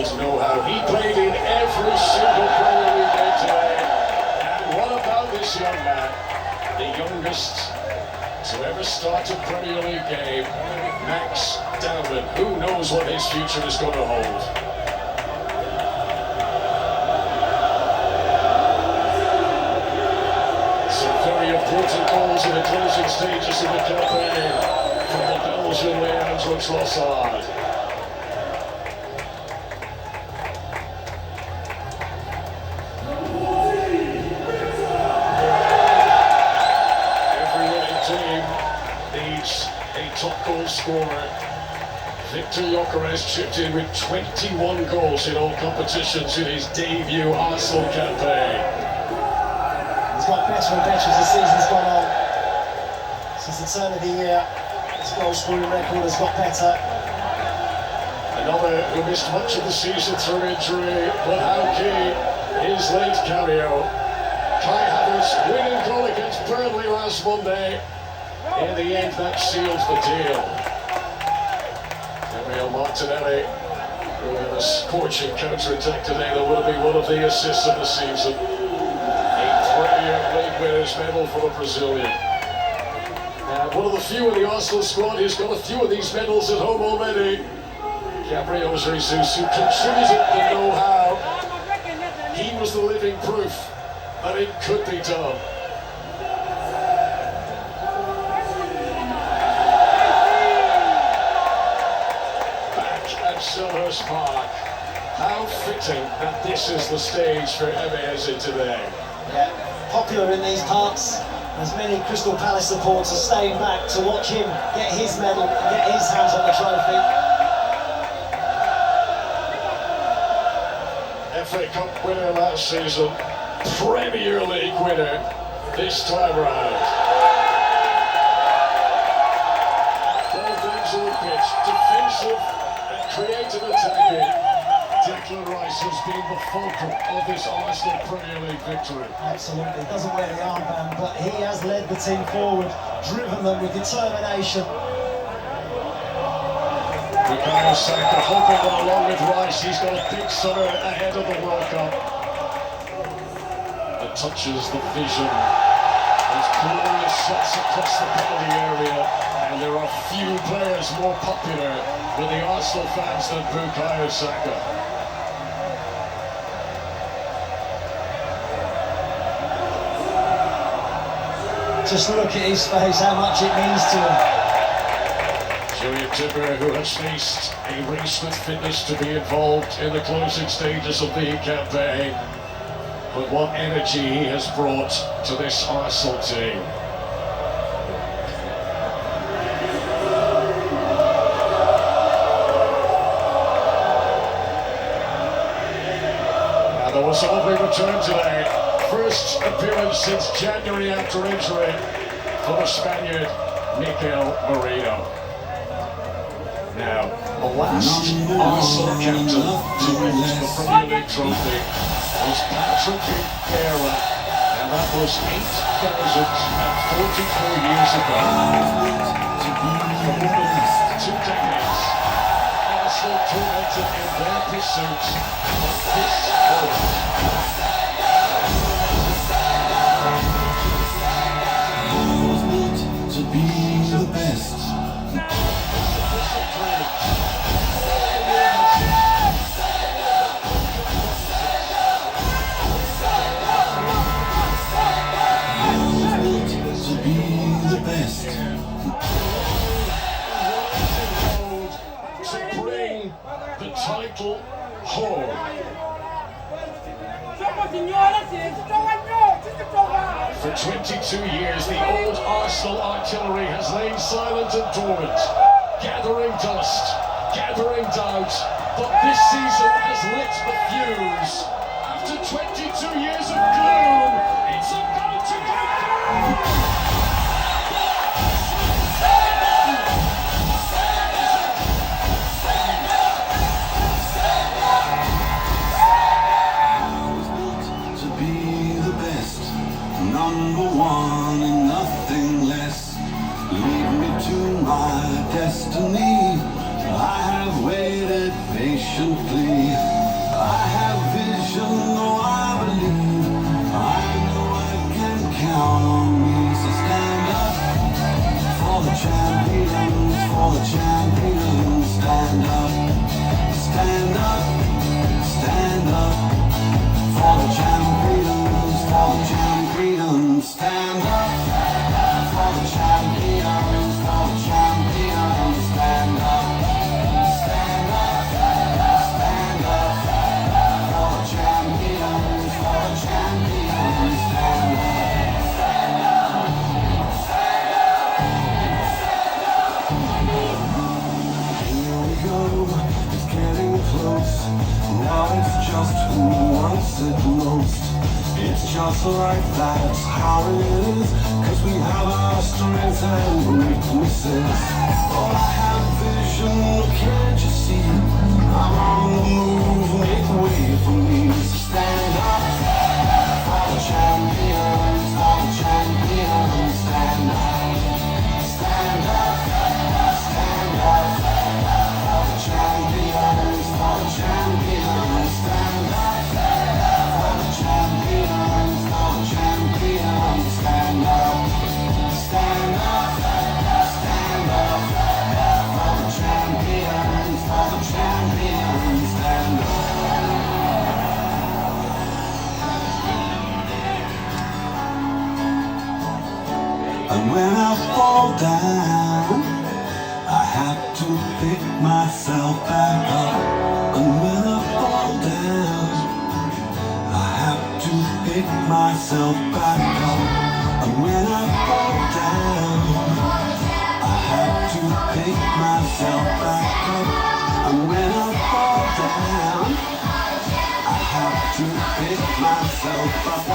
unrivaled know-how. He played in every single Premier League game today. And what about this young man? The youngest to ever start a Premier League game, Max Dowman. Who knows what his future is going to hold? Some very important goals in the closing stages of the campaign from the Belgian Leandro Trossard. Needs a top goal scorer. Victor Gyökeres chipped in with 21 goals in all competitions in his debut Arsenal campaign. He's got better and better as the season's gone on. Since the turn of the year, his goal scoring record has got better. Another who missed much of the season through injury, but how key his late cameo. Kai Havertz winning goal against Burnley last Monday. In the end, that seals the deal. Gabriel Martinelli, with a scorching counter-attack today, that will be one of the assists of the season. A Premier League winners medal for the Brazilian. And one of the few in the Arsenal squad who's got a few of these medals at home already. Gabriel Jesus, who contributed the know-how. He was the living proof that it could be done. Selhurst Park. How fitting that this is the stage for Ewanika today. Yeah, popular in these parts. As many Crystal Palace supporters are staying back to watch him get his medal and get his hands on the trophy. FA Cup winner last season, Premier League winner this time round. All things on the pitch, defensive, creative attacking. Declan Rice has been the fulcrum of this Arsenal Premier League victory. Absolutely, doesn't wear the armband, but he has led the team forward, driven them with determination. Bukayo Saka hoping that along with Rice, he's got a big summer ahead of the World Cup. The touches, the vision, those glorious shots across the penalty area. And there are few players more popular with the Arsenal fans than Bukayo Saka. Just look at his face, how much it means to him. Julian Timber, who has faced a race with fitness to be involved in the closing stages of the campaign. But what energy he has brought to this Arsenal team. There was a lovely return today. First appearance since January after injury for the Spaniard, Mikel Merino. Now, the last Arsenal captain to lift the Premier League trophy was Patrick Vieira, and that was 8,044 years ago. For more than 2 decades, Arsenal tormented in their pursuit of this moment. To be the best. To be the best. To bring the title home. For 22 years, the old Arsenal artillery has lain silent and dormant, gathering dust, gathering doubt, but this season has lit the fuse. After 22 years of gloom, it's about to go down! Number one and nothing less. Lead me to my destiny. I have waited patiently. the champions. Stand up, stand up, stand up. For the champions, for the champions. Stand up, for the champions, for the champions. Stand up, stand up, stand up. For the champions, for the champions. Stand up. It's getting close. Now it's just who wants it most. It's just like that's how it is. Cause we have our strengths and weaknesses. Oh, I have vision, can't you see? I'm on the move, make way for me. So stand up for the champions, for the champions. Stand up, stand up, stand up. Champions, for the champions, stand up. For the champions, for the champions, stand up. Stand up, stand up. For the champions, for the champions, stand up. And when I fall down, I have to pick myself back up. And when I fall down, I have to pick myself back up. And when I fall down, I have to pick myself back up. And when I fall down, I have to pick myself up.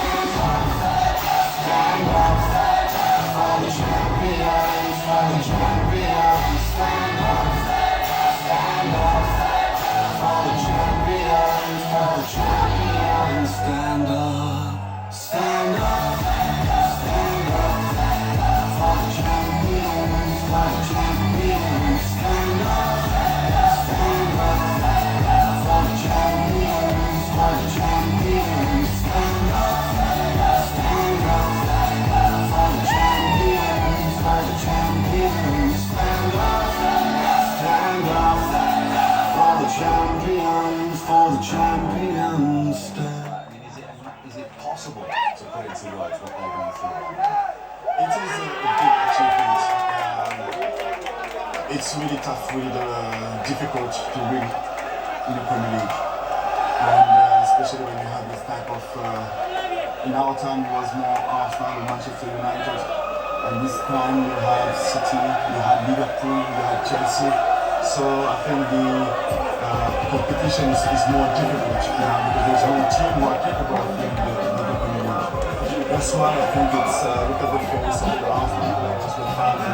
Stand up for the champions, for the champions. Stand up, stand up, for the champions, for the champions. Stand up, stand up, stand up, for the champions, for the champions. Stand up, stand up, for the champions, for the champions. Stand up, stand up, for the champions, for the champions. Stand up. Stand up for the champions, for the champions. I mean, is it possible to put into words what they're going through? It is a big achievement. It's really tough, really difficult to win in the Premier League, and especially when you have this type of. In our time, it was more Arsenal and Manchester United, and this time you have City, you had Liverpool, you had Chelsea. So I think the competition is more difficult now because there's no team more capable of winning the Premier League. That's why I think it's look at the face of the Arsenal players, the fans,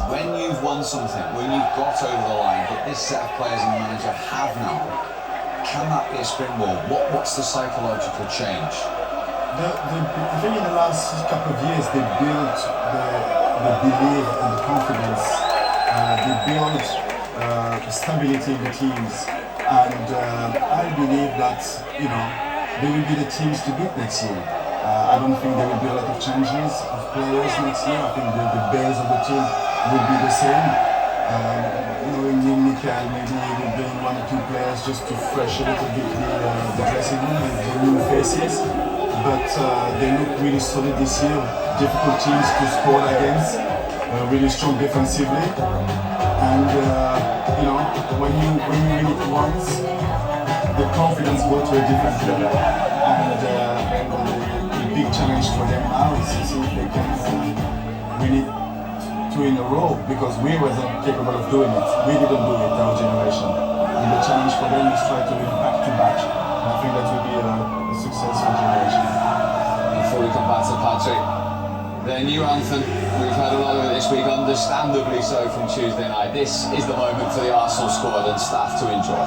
When you've won something, when you've got over the line, but this set of players and manager have now, can that be a springboard? What's the psychological change? I think in the last couple of years they built the belief and the confidence. They built stability in the teams, and I believe that they will be the teams to beat next year. I don't think there will be a lot of changes of players next year. I think the base of the team will be the same. Ewanika, maybe he will bring one or two players just to fresh a little bit the dressing room and the new faces. But they look really solid this year. Difficult teams to score against. Really strong defensively. And when you win it once, the confidence goes to a different level. And the big challenge for them now is to see if they can win it two in a row, because we wasn't capable of doing it. We didn't do it, our generation. And the challenge for them is try to win back to back. And I think that will be a successful generation. Before we come back to Patrick, their new anthem, we've heard a lot of it this week, understandably so, from Tuesday night. This is the moment for the Arsenal squad and staff to enjoy.